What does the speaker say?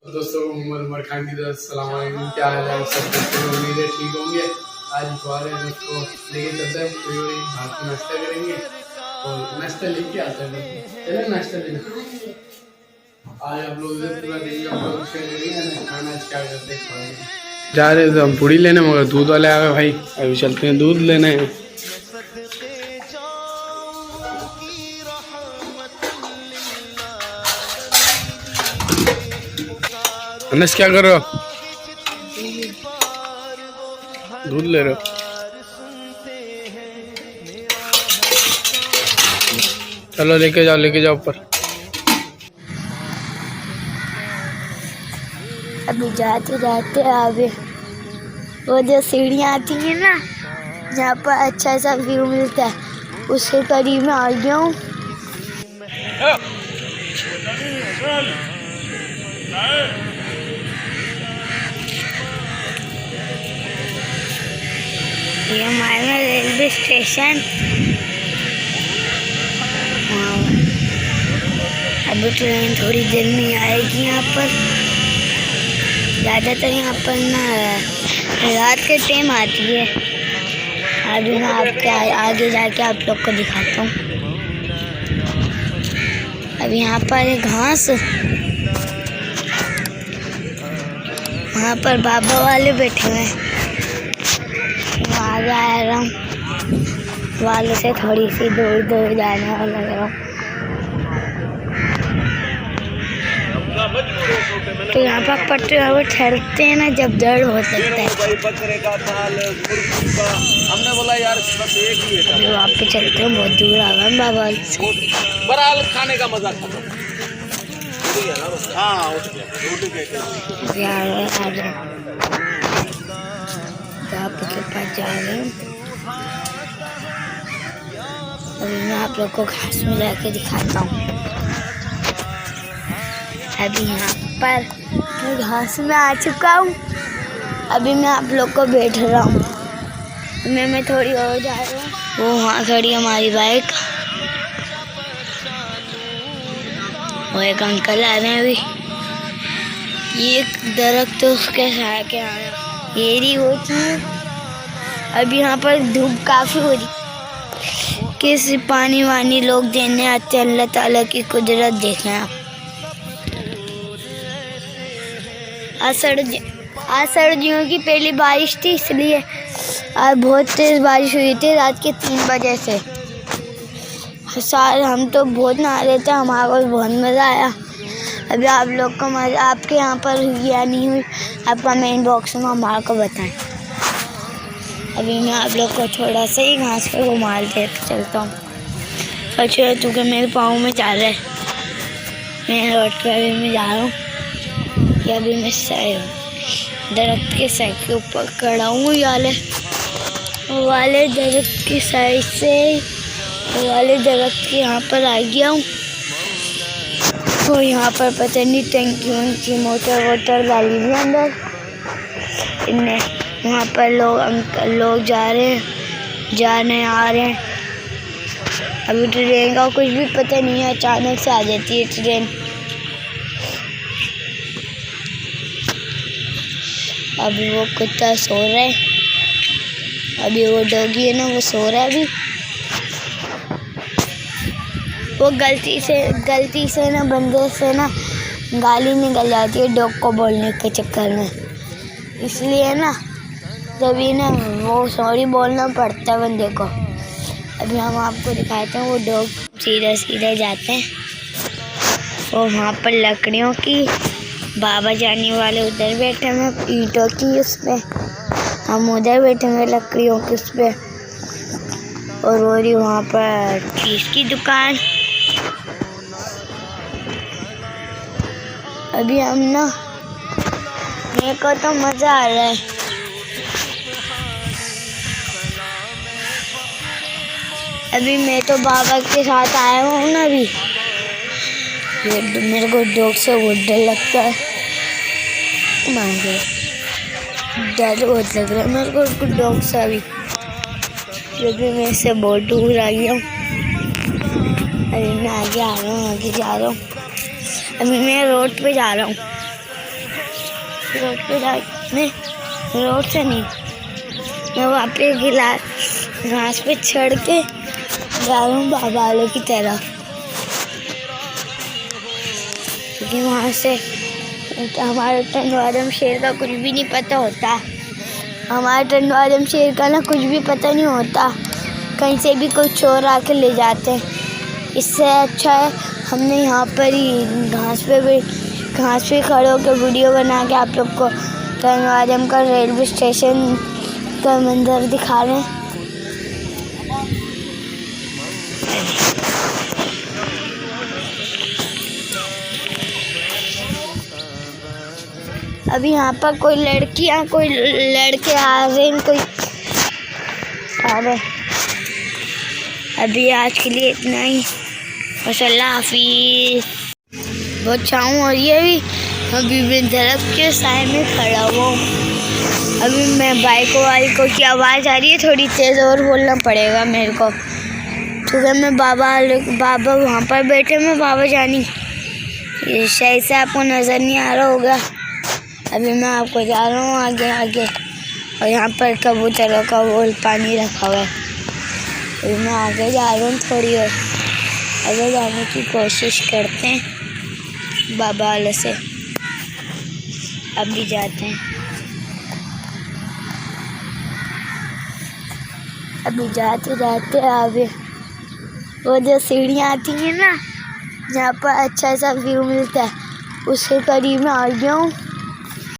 दोस्तों उमर खान की तरफ सलाम वालेकुम। क्या हाल है सब? उम्मीद है ठीक होंगे। आज इतवार है, दोस्तों लेके चलते हैं पूरी भात का नाश्ता करेंगे और नाश्ता लेके आते हैं। चले नाश्ता लेना। आज आप लोग पूरा दिन हम लोग शेयर करेंगे खाना आज क्या करते हैं। जा रहे थे हम पूड़ी लेने, मगर दूध वाले आ गए भाई। अभी चलते हैं दूध लेने। अनस क्या कर रहे हो? दूध ले रहे हो? चलो लेके जाओ ऊपर। अभी जाते जाते आगे वो जो सीढ़ियाँ आती हैं ना, जहाँ पर अच्छा सा व्यू मिलता है, उसके करीब में आ गया हूँ। ये हमारा रेलवे स्टेशन। अभी ट्रेन थोड़ी देर में आएगी यहाँ पर। ज़्यादातर यहाँ पर ना रात के टाइम आती है। अभी मैं आपके आगे जाके आप लोग को दिखाता हूँ। अभी यहाँ पर एक घास, वहाँ पर बाबा वाले बैठे हुए हैं। आगे आ रहा हूँ, वालों से थोड़ी सी दूर जाने वाला लग रहा हूँ। तो यहाँ पर पटरियों पर ठहरते हैं ना जब दर्द हो सकता है। हमने बोला यार बस एक ही है। अभी वहाँ पे चलते हैं, बहुत दूर आ गए बाबा से। बराल खाने का मजा था। के पास जा रहे हैं। अभी मैं आप लोग को घास में जाके दिखाता हूँ। अभी यहाँ पर मैं घास में आ चुका हूँ। अभी मैं आप लोग को बैठ रहा हूँ। मैं थोड़ी और जा रहा हूँ। वो वहाँ खड़ी हमारी बाइक। वो एक अंकल आ रहे हैं। अभी ये एक दरख्त तो उसके साए के आया, ये रही वो चीज़। अभी यहाँ पर धूप काफ़ी हो रही। किसी पानी वानी लोग देने आते हैं, अल्लाह ताला की कुदरत देखें आप। आज सर्दियों की पहली बारिश थी, इसलिए आज बहुत तेज़ बारिश हुई थी रात के 3 बजे से। सारे हम तो बहुत नहा रहे थे, हमारा बहुत मज़ा आया। अभी आप लोग को मज़ा आपके यहाँ पर हुई या नहीं हुई, आप कमेंट बॉक्स में हमारे को बताएं। अभी मैं आप लोग को थोड़ा सा ही घास पर घुमा दे चलता हूँ। अच्छा क्योंकि मेरे पाँव में जा रहा है, मैं रोड पर अभी मैं जा रहा हूँ। कि अभी मैं दरख्त के साइड के ऊपर खड़ा हूँ। वाले दरख्त की साइड से वाले दरख्त के यहाँ पर आ गया हूँ। तो यहाँ पर पता नहीं टंकी मोटर डाली हुई अंदर इनने। वहाँ पर लोग जा रहे आ रहे हैं। अभी ट्रेन का कुछ भी पता नहीं है, अचानक से आ जाती है ट्रेन। अभी वो कुत्ता सो रहा है। अभी वो डॉगी है ना, वो सो रहा है। अभी वो गलती से ना बंदे से ना गाली निकल जाती है डॉग को बोलने के चक्कर में, इसलिए ना तभी ना वो सॉरी बोलना पड़ता है बंदे को। अभी हम आपको दिखाते हैं। वो डॉग सीधे जाते हैं। वो वहाँ पर लकड़ियों की बाबा जाने वाले उधर बैठे हैं ईंटों की उस पर, हम उधर बैठे हुए लकड़ियों की उस पर। और वो रही वहाँ पर चीज़ की दुकान। अभी हम ना, मेरे को तो मज़ा आ रहा है। अभी मैं तो बाबा के साथ आया हूँ ना। अभी मेरे को डॉग से बहुत डर लगता है। डर बहुत लग रहा है मेरे को डॉग से। अभी क्योंकि मैं इससे बहुत दूर आ गया हूँ। अभी मैं आगे जा रहा हूँ। अभी मैं रोड पे जा रहा हूँ। रोड पे नहीं, रोड से नहीं, मैं वहाँ पे घास पे चढ़ के जा रहा हूँ बाबा वालों की तरफ, क्योंकि वहाँ से हमारे टंडवारम शेर का कुछ भी नहीं पता होता। हमारे टंडवारम शेर का ना कुछ भी पता नहीं होता, कहीं से भी कोई चोर आके ले जाते हैं। इससे अच्छा है हमने यहाँ पर ही घास पे खड़े होकर वीडियो बना के आप लोग को टंडवारम का रेलवे स्टेशन का मंजर दिखा रहे हैं। अभी यहाँ पर कोई लड़कियाँ कोई लड़के आ रहे हैं, कोई आ रहे। अभी आज के लिए इतना ही, अल्लाह हाफिज़। बहुत छाँव हो रही है अभी मैं दरख्त के साए में खड़ा हुआ हूँ। अभी मैं बाइक वाली को की आवाज़ आ रही है, थोड़ी तेज़ और बोलना पड़ेगा मेरे को, क्योंकि मैं बाबा वहाँ पर बैठे, मैं बाबा जानी शायद से आपको नज़र नहीं आ रहा होगा। अभी मैं आपको जा रहा हूँ आगे, और यहाँ पर कबूतरों का वो पानी रखा हुआ है। अभी मैं आगे जा रहा हूँ, थोड़ी और आगे जाने की कोशिश करते हैं बाबा वाले से। अभी जाते हैं, अभी जाते आगे वो जो सीढ़ियाँ आती हैं ना, जहाँ पर अच्छा सा व्यू मिलता है, उसके करीब में आ गया हूँ।